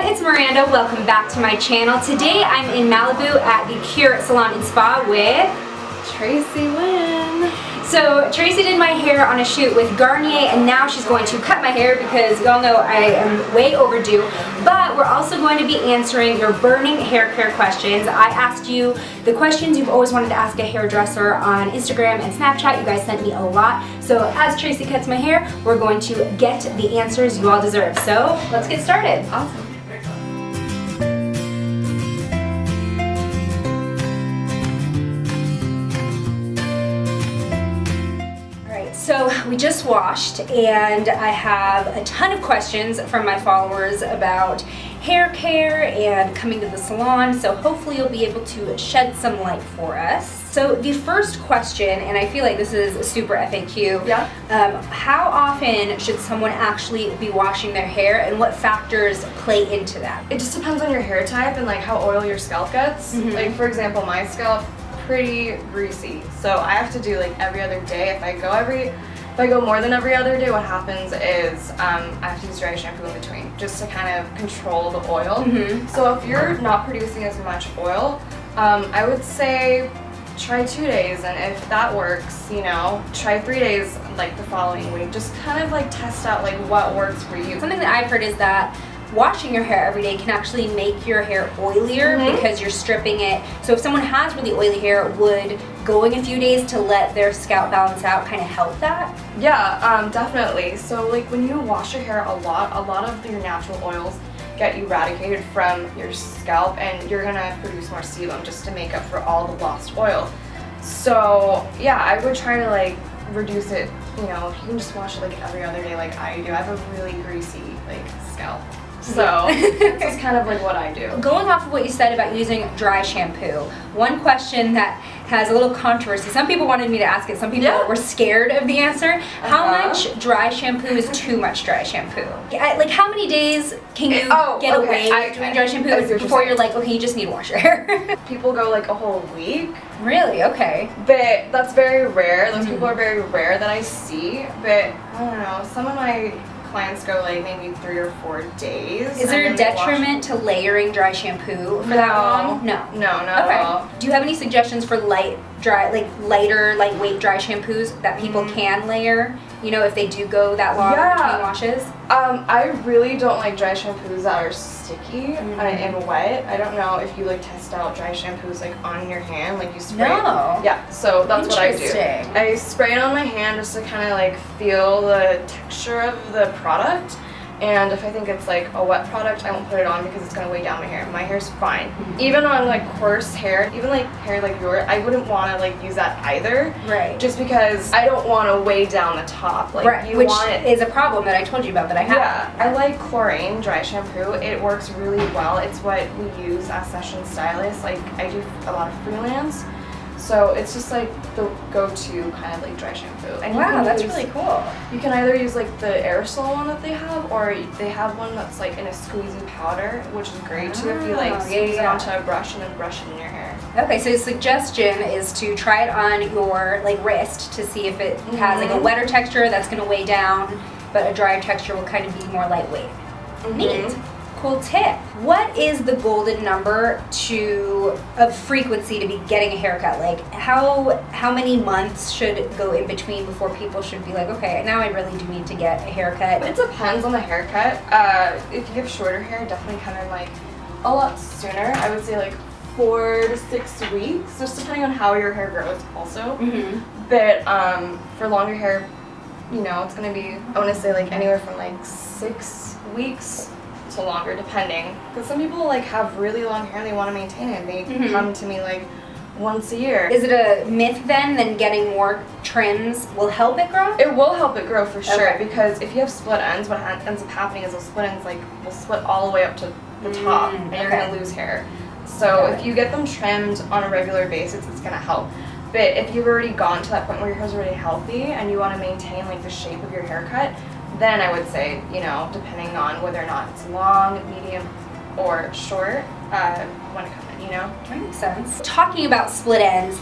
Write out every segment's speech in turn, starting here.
it's Miranda. Welcome back to my channel. Today I'm in Malibu at the Cure Salon and Spa with Tracy Nguyen. So Tracy did my hair on a shoot with Garnier, and now she's going to cut my hair because y'all know I am way overdue. But we're also going to be answering your burning hair care questions. I asked you the questions you've always wanted to ask a hairdresser on Instagram and Snapchat. You guys sent me a lot. So as Tracy cuts my hair, we're going to get the answers you all deserve. So let's get started. Awesome. So we just washed, and I have a ton of questions from my followers about hair care and coming to the salon, so hopefully you'll be able to shed some light for us. So the first question, and I feel like this is a super FAQ, how often should someone actually be washing their hair, and what factors play into that? It just depends on your hair type and like how oily your scalp gets. Like for example, my scalp pretty greasy, so I have to do like every other day. If I go more than every other day, what happens is I have to use dry shampoo in between just to kind of control the oil. So if you're not producing as much oil, I would say try 2 days, and if that works, you know, try 3 days like the following week. Just kind of like test out like what works for you. Something that I've heard is that washing your hair every day can actually make your hair oilier because you're stripping it. So if someone has really oily hair, would going a few days to let their scalp balance out kind of help that? Yeah, definitely. So like when you wash your hair a lot of your natural oils get eradicated from your scalp, and you're gonna produce more sebum just to make up for all the lost oil. So yeah, I would try to like reduce it. You know, if you can just wash it like every other day like I do. I have a really greasy like scalp. So that's just kind of like what I do. Going off of what you said about using dry shampoo, one question that has a little controversy. Some people wanted me to ask it. Some people were scared of the answer. How much dry shampoo is too much dry shampoo? Like how many days can you get away with doing dry shampoo before you're like, okay, you just need to wash your hair? People go like a whole week. Really? Okay. But that's very rare. Those people are very rare that I see. But I don't know. Some of my clients go like maybe 3 or 4 days. Is there a detriment to layering dry shampoo for that long? No. No, not at all. Do you have any suggestions for lighter, lightweight dry shampoos that people can layer? You know, if they do go that long between washes? I really don't like dry shampoos that are sticky and wet. I don't know if you like test out dry shampoos like on your hand, like you spray. No. Yeah, so that's what I do. I spray it on my hand just to kind of like feel the texture of the product. And if I think it's like a wet product, I won't put it on because it's gonna weigh down my hair. My hair's fine. Even on like coarse hair, even like hair like yours, I wouldn't want to like use that either. Right. Just because I don't want to weigh down the top. Like which is a problem that I told you about that I have. Yeah, I like chlorine dry shampoo. It works really well. It's what we use as session stylists. Like I do a lot of freelance. So it's just like the go-to kind of like dry shampoo. And wow, that's really cool. You can either use like the aerosol one that they have, or they have one that's like in a squeezy powder, which is great too if you like squeeze it onto a brush and then brush it in your hair. Okay, so the suggestion is to try it on your like wrist to see if it has like a wetter texture that's going to weigh down, but a drier texture will kind of be more lightweight. Neat. Cool tip. What is the golden number of frequency to be getting a haircut? Like how many months should go in between before people should be like, okay, now I really do need to get a haircut? It depends on the haircut. If you have shorter hair, definitely kind of like a lot sooner. I would say like 4 to 6 weeks, just depending on how your hair grows also. But for longer hair, you know, it's gonna be, I want to say like anywhere from like 6 weeks to longer, depending, because some people like have really long hair and they want to maintain it. They come to me like once a year. Is it a myth then getting more trims will help it grow? It will help it grow for sure, because if you have split ends, what ends up happening is those split ends like will split all the way up to the top, and you're gonna lose hair. So if you get them trimmed on a regular basis, it's gonna help. But if you've already gotten to that point where your hair's already healthy and you want to maintain like the shape of your haircut, then I would say, you know, depending on whether or not it's long, medium, or short, when it comes in, you know? That makes sense. Talking about split ends,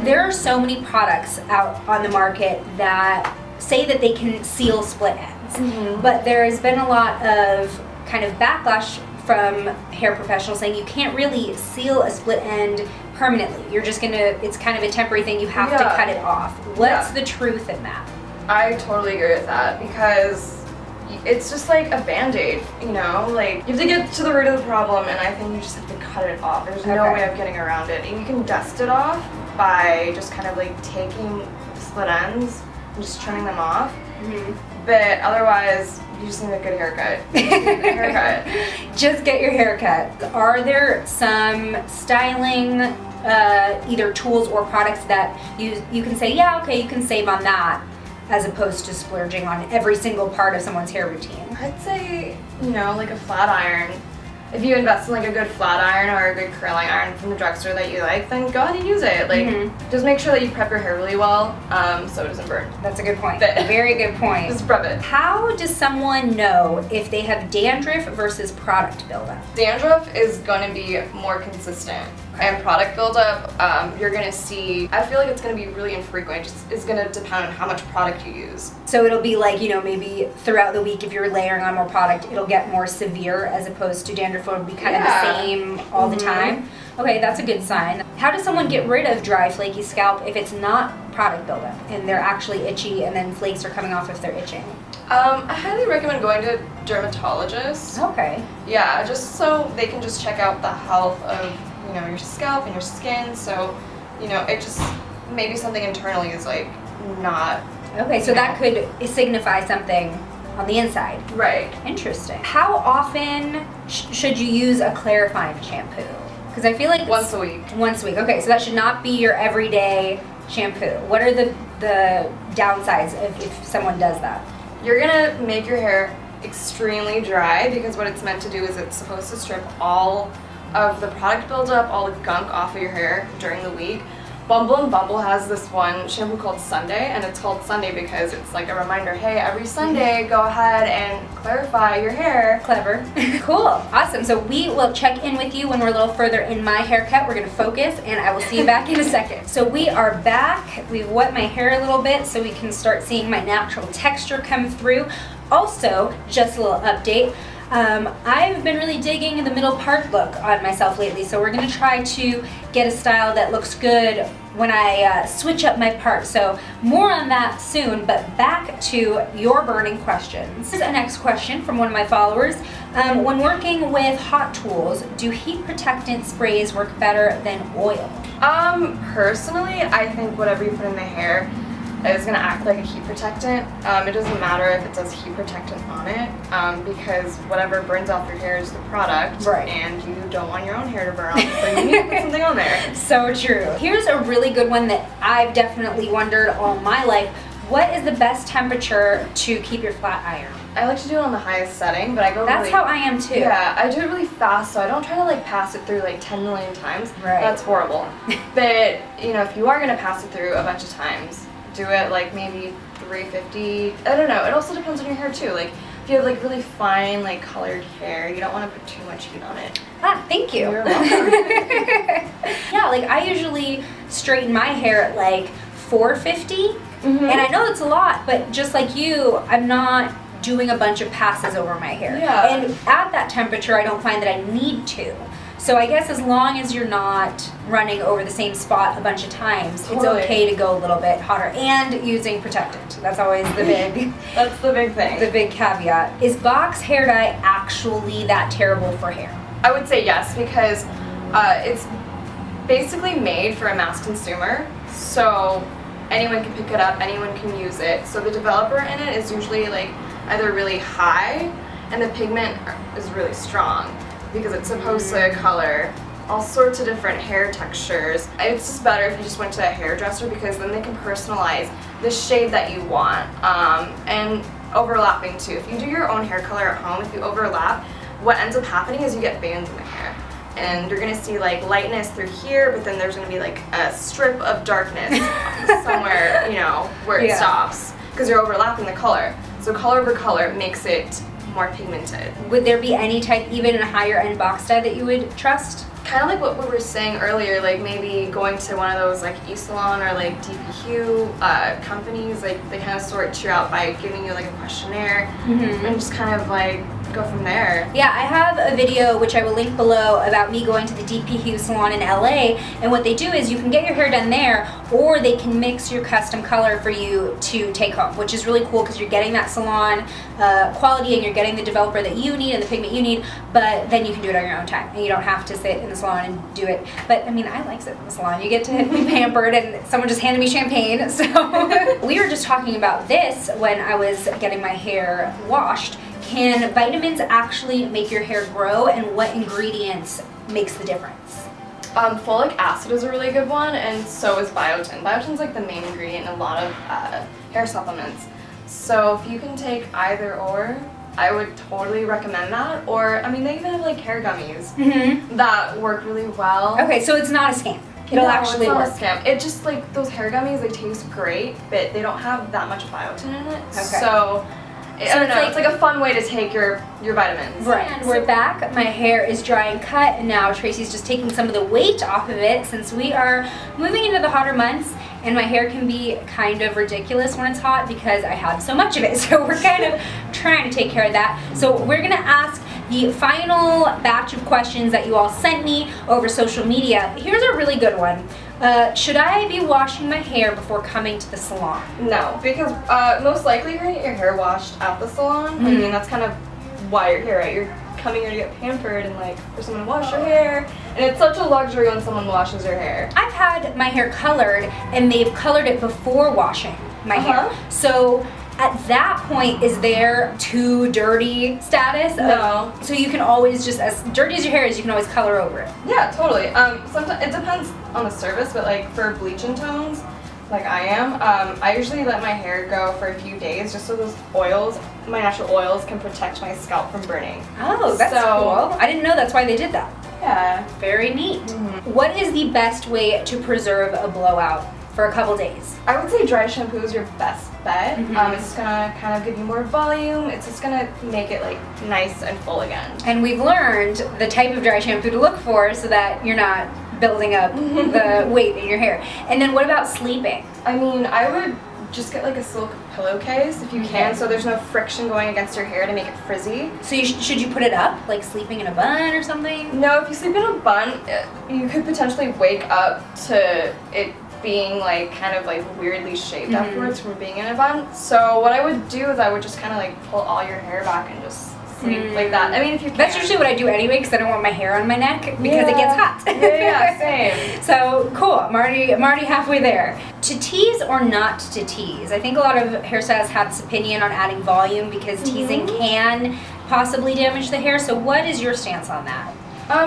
there are so many products out on the market that say that they can seal split ends, but there has been a lot of kind of backlash from hair professionals saying you can't really seal a split end permanently. You're just gonna, it's kind of a temporary thing, you have to cut it off. What's the truth in that? I totally agree with that because it's just like a band-aid, you know? Like, you have to get to the root of the problem, and I think you just have to cut it off. There's no way of getting around it. And you can dust it off by just kind of like taking the split ends and just trimming them off. But otherwise, you just need a good haircut. Just get your hair cut. Are there some styling either tools or products that you can say, yeah, okay, you can save on that, as opposed to splurging on every single part of someone's hair routine? I'd say, you know, like a flat iron. If you invest in like a good flat iron or a good curling iron from the drugstore that you like, then go ahead and use it. Like, just make sure that you prep your hair really well, so it doesn't burn. That's a good point. Very good point. Just prep it. How does someone know if they have dandruff versus product buildup? Dandruff is going to be more consistent. And product buildup, you're going to see, I feel like it's going to be really infrequent. It's going to depend on how much product you use. So it'll be like, you know, maybe throughout the week if you're layering on more product, it'll get more severe, as opposed to dandruff would be kind of the same all the time. Okay, that's a good sign. How does someone get rid of dry, flaky scalp if it's not product buildup and they're actually itchy and then flakes are coming off if they're itching? I highly recommend going to a dermatologist. Okay. Yeah, just so they can just check out the health of, you know, your scalp and your skin. So, you know, it just, maybe something internally is like not. Okay, so that could signify something on the inside. Right. Interesting. How often should you use a clarifying shampoo? Because I feel like once a week. Once a week. Okay, so that should not be your everyday shampoo. What are the downsides if someone does that? You're gonna make your hair extremely dry, because what it's meant to do is it's supposed to strip all of the product buildup, all the gunk off of your hair during the week. Bumble and Bumble has this one shampoo called Sunday, and it's called Sunday because it's like a reminder, hey, every Sunday go ahead and clarify your hair. Clever. Cool. Awesome. So we will check in with you when we're a little further in my haircut. We're going to focus, and I will see you back in a second. So we are back. We've wet my hair a little bit so we can start seeing my natural texture come through. Also, just a little update. I've been really digging the middle part look on myself lately, so we're going to try to get a style that looks good when I switch up my part. So more on that soon, but back to your burning questions. Here's a next question from one of my followers. When working with hot tools, do heat protectant sprays work better than oil? Personally, I think whatever you put in the hair is going to act like a heat protectant. It doesn't matter if it says heat protectant on it, because whatever burns off your hair is the product, and you don't want your own hair to burn off, so you need to put something on there. So true. Here's a really good one that I've definitely wondered all my life. What is the best temperature to keep your flat iron? I like to do it on the highest setting, but I go That's really, how I am too. Yeah, I do it really fast, so I don't try to like pass it through like 10 million times. Right. That's horrible. But, you know, if you are going to pass it through a bunch of times, do it like maybe 350. I don't know. It also depends on your hair too. Like if you have like really fine like colored hair, you don't want to put too much heat on it. Ah, thank you. You're welcome. Yeah, like I usually straighten my hair at like 450, and I know it's a lot, but just like you, I'm not doing a bunch of passes over my hair. Yeah. And at that temperature, I don't find that I need to. So I guess as long as you're not running over the same spot a bunch of times, it's okay to go a little bit hotter and using protectant. That's always the big That's the big thing. the big caveat. Is box hair dye actually that terrible for hair? I would say yes, because it's basically made for a mass consumer. So anyone can pick it up, anyone can use it. So the developer in it is usually like either really high and the pigment is really strong, because it's supposed to color all sorts of different hair textures. It's just better if you just went to a hairdresser, because then they can personalize the shade that you want, and overlapping too. If you do your own hair color at home, if you overlap, what ends up happening is you get bands in the hair. And you're gonna see like lightness through here, but then there's gonna be like a strip of darkness somewhere, you know, where it stops, because you're overlapping the color. So color over color makes it more pigmented. Would there be any type, even in a higher end box dye, that you would trust? Kind of like what we were saying earlier, like maybe going to one of those like Salon or like DP companies, like they kind of sort you out by giving you like a questionnaire and just kind of like go from there. Yeah, I have a video which I will link below about me going to the DP Hue salon in LA, and what they do is you can get your hair done there, or they can mix your custom color for you to take home, which is really cool because you're getting that salon quality and you're getting the developer that you need and the pigment you need, but then you can do it on your own time and you don't have to sit in the salon and do it. But I mean, I like sitting in the salon. You get to be pampered, and someone just handed me champagne. So we were just talking about this when I was getting my hair washed. Can vitamins actually make your hair grow, and what ingredients makes the difference? Folic acid is a really good one, and so is biotin. Biotin's like the main ingredient in a lot of hair supplements. So if you can take either or, I would totally recommend that. Or, I mean, they even have like hair gummies that work really well. Okay, so it's not a scam. It'll actually work. It's not a scam. It just like those hair gummies, they taste great, but they don't have that much biotin in it. Okay. So I don't know, it's like a fun way to take your vitamins. Right. And we're back. My hair is dry and cut, and now Tracy's just taking some of the weight off of it since we are moving into the hotter months, and my hair can be kind of ridiculous when it's hot because I have so much of it. So we're kind of trying to take care of that. So we're gonna ask the final batch of questions that you all sent me over social media. Here's a really good one. Should I be washing my hair before coming to the salon? No, because most likely you're gonna get your hair washed at the salon. I mean, that's kind of why you're here, right? You're coming here to get pampered and like for someone to wash your hair. And it's such a luxury when someone washes your hair. I've had my hair colored, and they've colored it before washing my hair. So at that point, is there too dirty status? No. So you can always just, as dirty as your hair is, you can always color over it. Yeah, totally. Sometimes it depends on the service, but like for bleaching tones, like I am, I usually let my hair go for a few days just so those oils, my natural oils, can protect my scalp from burning. Oh, that's cool. I didn't know that's why they did that. Yeah. Very neat. What is the best way to preserve a blowout for a couple days? I would say dry shampoo is your best bet. It's gonna kind of give you more volume. It's just gonna make it like nice and full again. And we've learned the type of dry shampoo to look for so that you're not building up the weight in your hair. And then what about sleeping? I mean, I would just get like a silk pillowcase if you can, so there's no friction going against your hair to make it frizzy. So should you put it up, like sleeping in a bun or something? No, if you sleep in a bun, you could potentially wake up to it being like kind of like weirdly shaped afterwards from being in a bun. So what I would do is I would just kind of like pull all your hair back and just sleep like that. I mean, if you can. That's usually what I do anyway, because I don't want my hair on my neck because it gets hot. Yeah, same. So cool. I'm already halfway there. To tease or not to tease? I think a lot of hairstylists have this opinion on adding volume because teasing can possibly damage the hair. So what is your stance on that?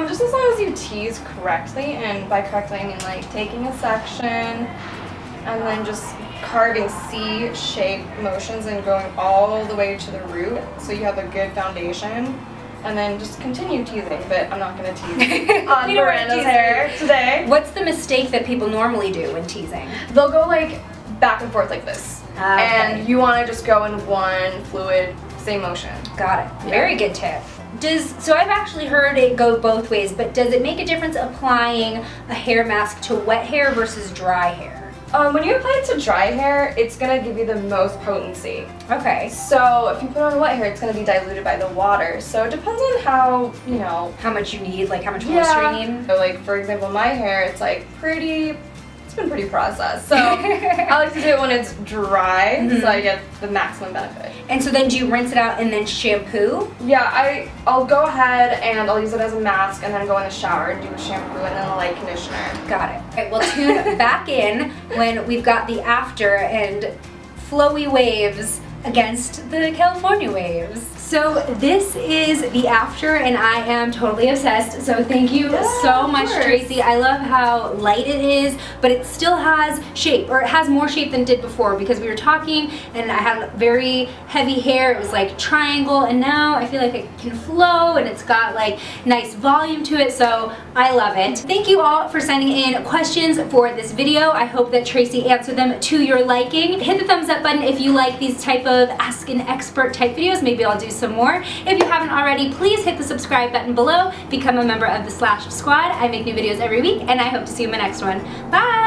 Just as long as you tease correctly, and by correctly I mean like taking a section and then just carving C-shape motions and going all the way to the root so you have a good foundation, and then just continue teasing, but I'm not going to tease on Miranda's hair today. What's the mistake that people normally do when teasing? They'll go like back and forth like this, and you want to just go in one fluid, same motion. Got it. Very good tip. So I've actually heard it go both ways, but does it make a difference applying a hair mask to wet hair versus dry hair? When you apply it to dry hair, it's going to give you the most potency. Okay. So if you put on wet hair, it's going to be diluted by the water. So it depends on how, you know. How much you need, like how much moisture you need? So like, for example, my hair, it's like it's been pretty processed. So I like to do it when it's dry, so I get the maximum benefit. And so then do you rinse it out and then shampoo? Yeah, I'll go ahead and I'll use it as a mask and then go in the shower and do a shampoo and then a light conditioner. Got it. Okay, well, tune back in when we've got the after and flowy waves against the California waves. So this is the after, and I am totally obsessed. So thank you so much, Tracy. I love how light it is, but it still has shape, or it has more shape than it did before, because we were talking and I had very heavy hair. It was like triangle, and now I feel like it can flow and it's got like nice volume to it. So I love it. Thank you all for sending in questions for this video. I hope that Tracy answered them to your liking. Hit the thumbs up button if you like these type of Ask an Expert type videos. Maybe I'll do some more. If you haven't already, please hit the subscribe button below. Become a member of the Slash Squad. I make new videos every week, and I hope to see you in my next one. Bye!